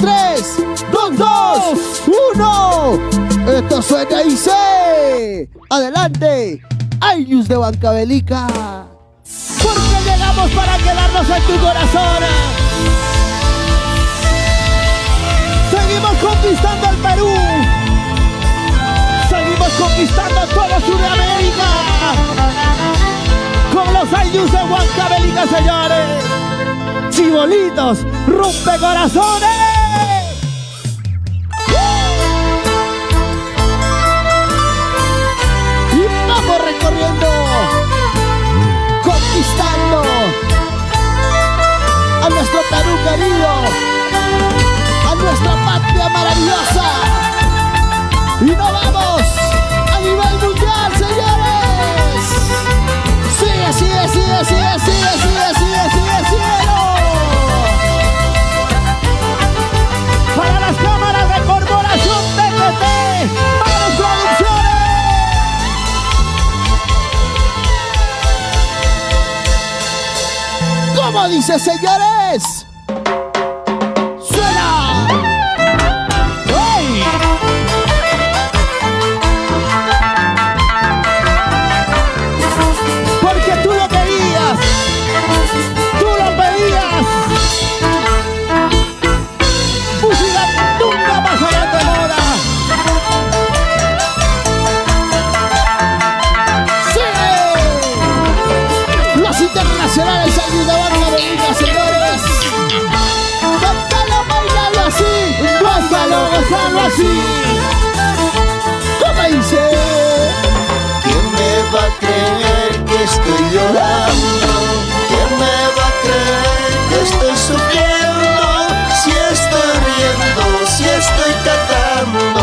3, 2, 2, 1. Esto suena y dice: adelante, Ainius de Huancavelica. Porque llegamos para quedarnos en tu corazón. Seguimos conquistando el Perú. Seguimos conquistando todo Sudamérica. Con los Ainius de Huancavelica, señores. Chibolitos, rompecorazones. Y vamos recorriendo, conquistando a nuestro Perú querido, a nuestra patria maravillosa. Y nos vamos a nivel mundial, señores. Sigue, sigue, sigue, sigue, sigue, sigue, sigue, sigue, cielo. Para las cámaras de Corporación TTT, ¡vamos, producciones! ¿Cómo dice, señores? ¡Suena! ¡Hey! Porque tú lo querías, tú lo pedías. Música nunca pasará de moda. ¡Sí! Los internacionales Ainius de Huancavelica, señores. Cántalo, bailalo así. Gózalo, gózalo así. ¿Cómo dice? ¿Quién me va a creer que estoy llorando? ¿Quién me va a creer que estoy sufriendo? Si estoy riendo, si estoy cantando,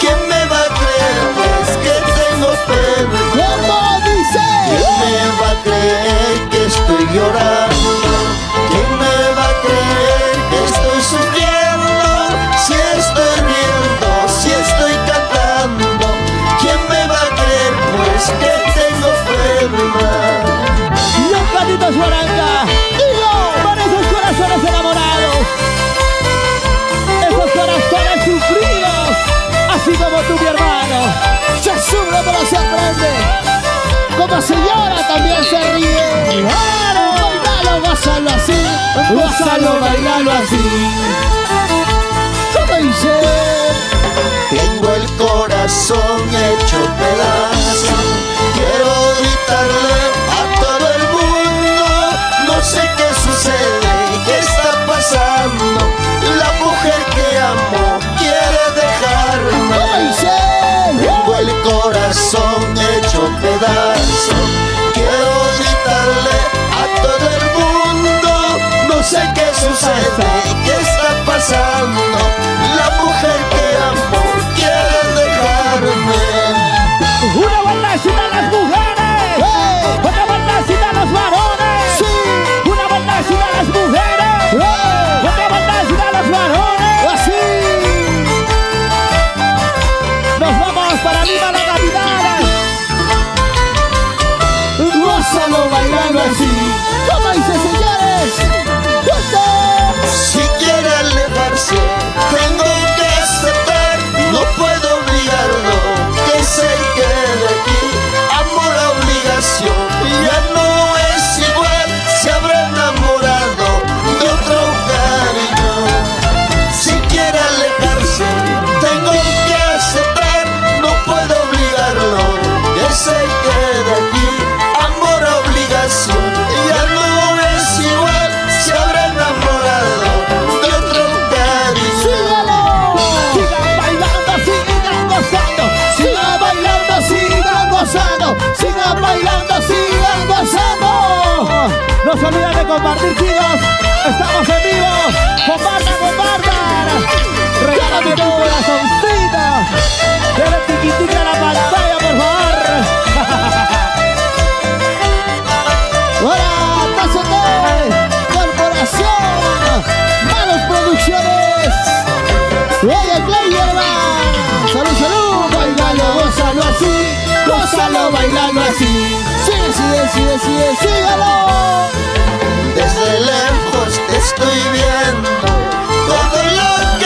¿quién me va a creer pues que tengo pena? ¿Cómo dice? ¿Quién me va a creer que estoy llorando? ¿Quién me va a creer que estoy sufriendo? Si estoy riendo, si estoy cantando, ¿quién me va a creer pues que tengo pena? Y un catito Suaranga, digo, para esos corazones enamorados, esos corazones sufridos, así como tú, mi hermano. Se sufre pero se aprende, como se llora también se ríe. ¡Claro! Bailalo, gózalo así, gózalo, bailalo así. ¿Cómo dice? Tengo el corazón hecho pedazo, quiero gritarle a todo el mundo, no sé qué sucede, qué está pasando, la mujer que amo quiere dejarme. ¿Cómo dice? Tengo el corazón hecho pedazo, quiero gritarle a todo el mundo, no sé qué sucede, qué está pasando, la mujer que amo quiere dejarme. Una baldacita a las mujeres, ¡Hey! una baldacita a los varones, ¡Sí! una baldacita a las mujeres, ¡Hey! una baldacita a los varones. ¡Así! Nos vamos para Lima, la capital. Gózalo bailando así. ¿Cómo dice, señores? ¡Gozo! Si quiere alejarse, tengo que aceptar, no puedo obligarlo, que se quede aquí. Amor a obligación, ya no es igual, se habrá enamorado de otro cariño. Si quiere alejarse, tengo que aceptar, no puedo obligarlo, que se quede aquí. Amor a obligación, ya no es igual, se habrá enamorado de otro cariño. ¡Sígalo! Sigan bailando, sigan gozando. Sigan bailando, sigan gozando. Sigan bailando, sigan gozando. No se olviden de compartir, chicos. Estamos en vivo. Compartan, compartan. Regálame un corazoncito. Dale tiquitica a la pantalla, por favor. ¡Hola, TCT! Corporación Manos Producciones. Oye, Clay, hermano. Salud, salud. Bailalo, gózalo así. Gózalo, bailalo así. Sigue, sigue, sigue, sigue, sígalo. Desde lejos te estoy viendo, todo lo que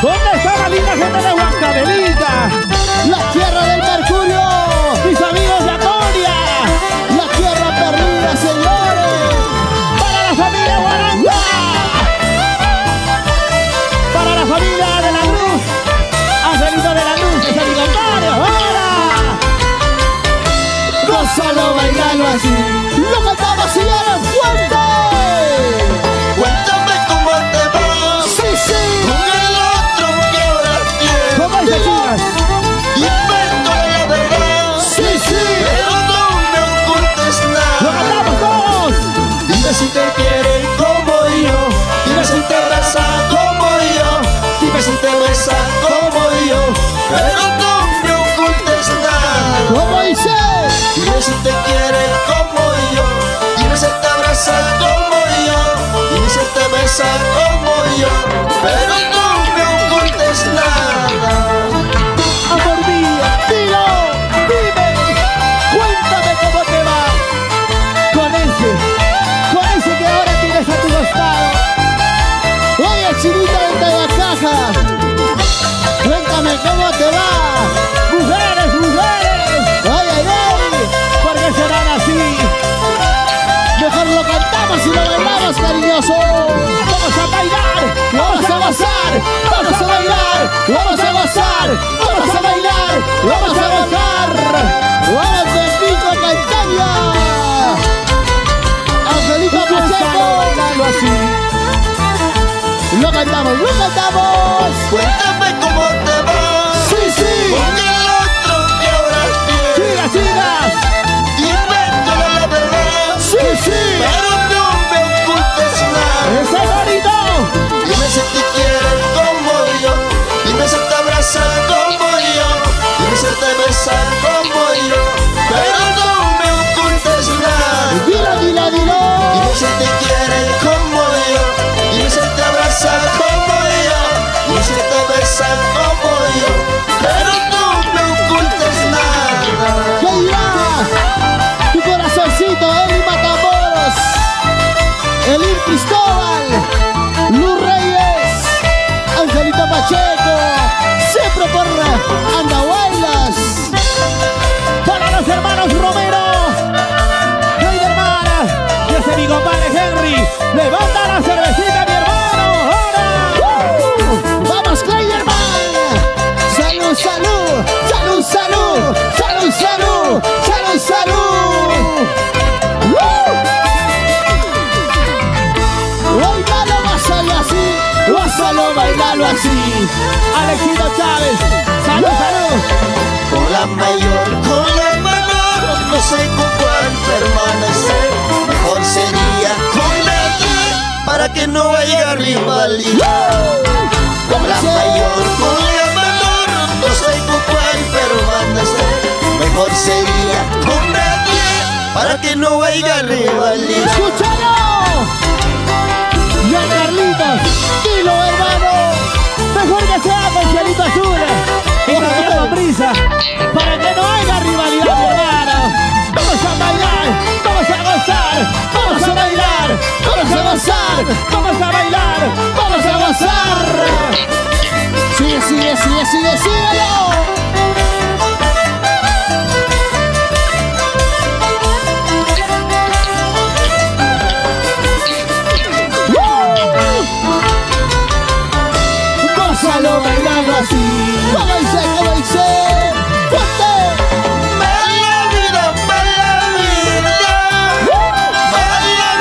¿Dónde está la linda gente de Huancavelica? La tierra del Mercurio. Mis amigos de Acoria. La tierra perdida, señores. Para la familia Guaranga. Para la familia de la Cruz. Angelito de la Cruz, es el Vicario. ¡Ahora! Gózalo, bailalo así. Lo cantamos, señores, fuerte. Cuéntame cómo te va. Sí, sí. Con el otro que ahora tienes. ¿Cómo dice, chicas? Invento la verdad. Sí, sí. Pero no me ocultes ¡Lo nada. cantamos todos! Dime si te quieren como yo. Dime si te abrazan como yo. Dime si te besan como yo. Pero no me ocultes nada. ¿Cómo dice? Dime si te quieren como yo. Dime si te abrazan como yo. Dime si te besan como yo. Pero no me ocultes nada. Amor mío, dilo, dime, cuéntame cómo te va con ese que ahora tienes a tu costado. Oye, chinita de la caja, cuéntame cómo te va. Mujeres, mujeres, ay, ay, ay, ¿por qué serán así? Mejor lo cantamos y lo bailamos, cariñoso. Vamos a bailar, vamos a gozar, vamos a bailar, vamos a gozar, vamos a bailar, vamos a gozar. Vamos de Pico Castaña. Angelito Pacheco, bailando así. Lo cantamos, lo cantamos. Cuéntame cómo te va. Sí, sí. Con el otro que ahora tienes. Sigas, sigas. Invento la verdad. Sí, sí. Pero no me ocultes nada. Ese bonito. Dime si te quieren como yo. Dime si te abrazan como yo. Dime si te besan como yo. Pero no me ocultes nada. Dilo, dilo, dilo. Dime si te quieren como yo. Dime si te abrazan como yo. Dime si te besan como yo. Pero no me ocultes nada. ¿Qué dirá? Tu corazoncito, Eli Matamoros, Elín Cristóbal, Luz Reyes, Angelito Pacheco, siempre por Andahuaylas. Para los hermanos Romero, hey hermana, y ese mi compadre Henry, levanta la cervecita mi hermano, ahora. Vamos Clayerman, salud, salud, salud, salud, salud, salud, salud, salud. Bailalo, gózalo así, gózalo, bailalo así. Alexito Chávez, salud, salud. Con la mayor, con la menor, no sé con cuál permanecer. Mejor sería con la D, para que no haya rivalidad. Con la mayor, con la menor, no sé con cuál permanecer. Mejor sería con la D, para que no haya rivalidad. ¡Escúchalo! John Carlitos, dilo hermano, mejor que sea con cielito azul y con prisa, para que no haya rivalidad mi hermano. Vamos a bailar, vamos a gozar, vamos a bailar, vamos a gozar, vamos a bailar, vamos a gozar. Sigue, sigue, sigue, sigue, síguelo. Gózalo bailando así. ¿Cómo dice? ¿Cómo dice? ¡Fuerte! Mala vida, mala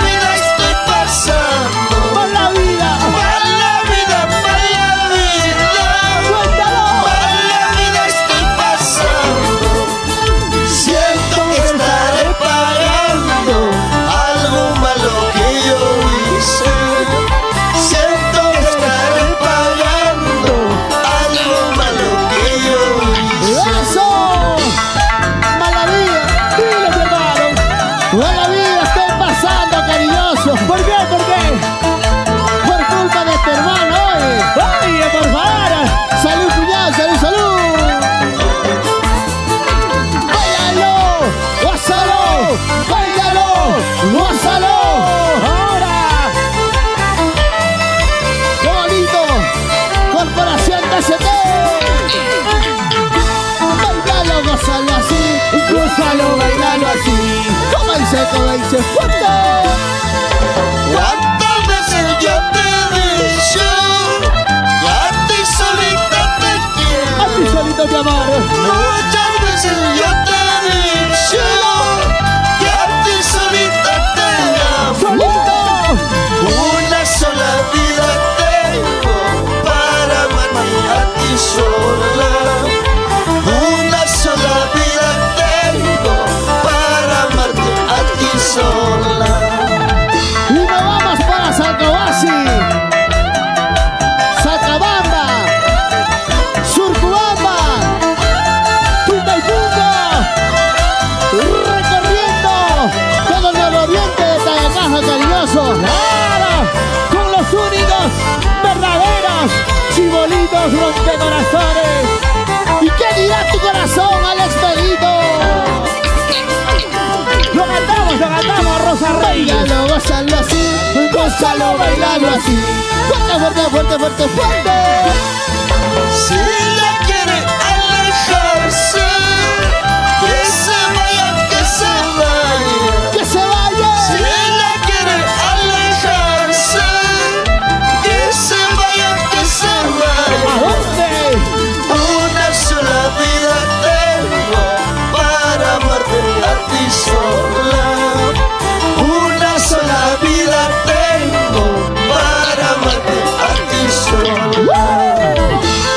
vida estoy pasando. ¡Mala vida! Mala vida, ¡Cuéntalo! mala vida estoy pasando. Siento que estaré pagando algo malo que yo hice. Siento que estaré pagando algo malo que ¿Cómo dice? ¡Fuerte! ¿Cuántas veces yo te he dicho que a ti solita te quiero? A ti solito te amar. Muchas veces yo te he dicho que a ti solita te amo. ¡Solito! Una sola vida tengo para amarte a ti sola. Una sola vida tengo para amarte a ti sola. Y nos vamos para Sacabasi, Sacabamba, Surcuamba, Tutaipunga, recorriendo todo el ambiente de Tayacaja cariñoso. ¡Claro! Con los únicos, verdaderos, chibolitos rompecorazones. ¿Y qué dirá tu corazón, Alex Benito? Lo cantamos, Rosa Reyes. Bailalo, gózalo así, gózalo, bailalo así. Fuerte, fuerte, fuerte, fuerte, fuerte. Si ella quiere alejarse, que se vaya, que se vaya. Que se vaya. Si ella quiere alejarse, que se vaya, que se ¿A vaya. dónde? Una sola vida tengo para amarte a ti sola. Una sola vida tengo para amarte a ti sola.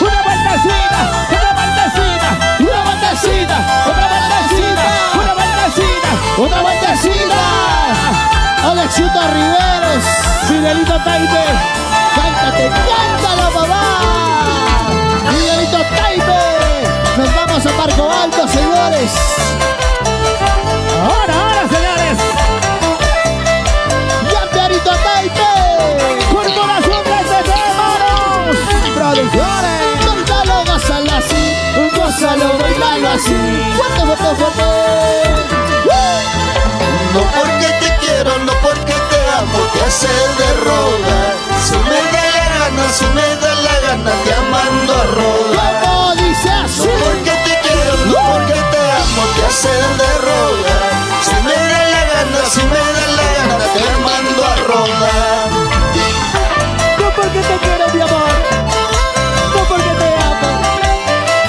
Una vueltecita, una vueltecita, una vueltecita, otra vueltecita, una vueltecita, otra vueltecita. Alexito Riveros, Miguelito Taipe, cántate, cántalo, papá. Miguelito Taipe, nos vamos a Barco Alto, señores. Ahora, señores. Yampiarito Taipe, Corporación de Manos, Producciones. Cántalo, gózalo así, gózalo, bailalo así. Fuerte, fuerte, fuerte. No porque te quiero, no porque te amo, te hace de rogar. Si me da la gana, si me da la gana, te amando a rogar. Como dice así. No porque te quiero, no porque te amo, te hace de rogar. Si me da la gana, si me da la gana, te mando a rodar. No porque te quiero, mi amor. No porque te amo.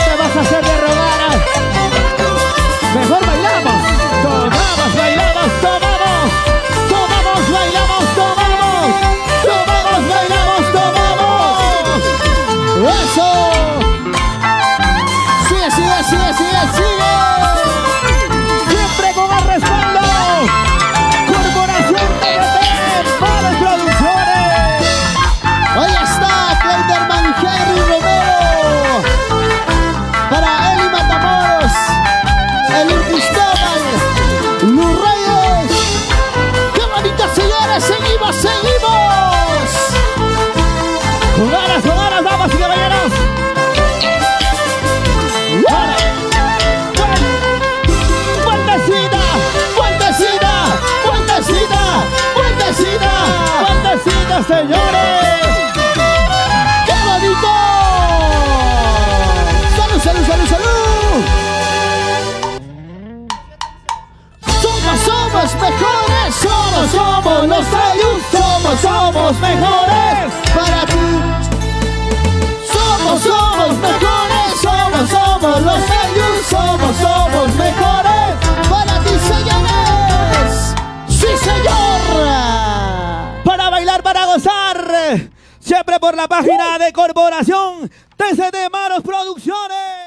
Te vas a hacer de rogar. Mejor bailamos. Tomamos, bailamos, tomamos. Tomamos, bailamos, tomamos. Tomamos, bailamos, tomamos. Eso. Sigue, sigue, sigue, sigue, sigue. Siempre con el respaldo. Corporación TNT, Manos Producciones. Ahí está, Playderman Henry Romero. Para Eli Matamoros, el Cristóbal, Luz Reyes. ¡Qué bonito, señores! ¡Seguimos, seguimos! Con ganas, damas y caballeros. Ahora, vueltecita, vueltecita, vueltecita, vueltecita, vueltecita, señores. ¡Qué bonito! ¡Salud, salud, salud, salud! Somos mejores, somos los Ayus, somos mejores para ti. Somos mejores, somos los Ayus, somos mejores para ti, señores. ¡Sí, señor! Para bailar, para gozar, siempre por la página de Corporación TCT Manos Producciones.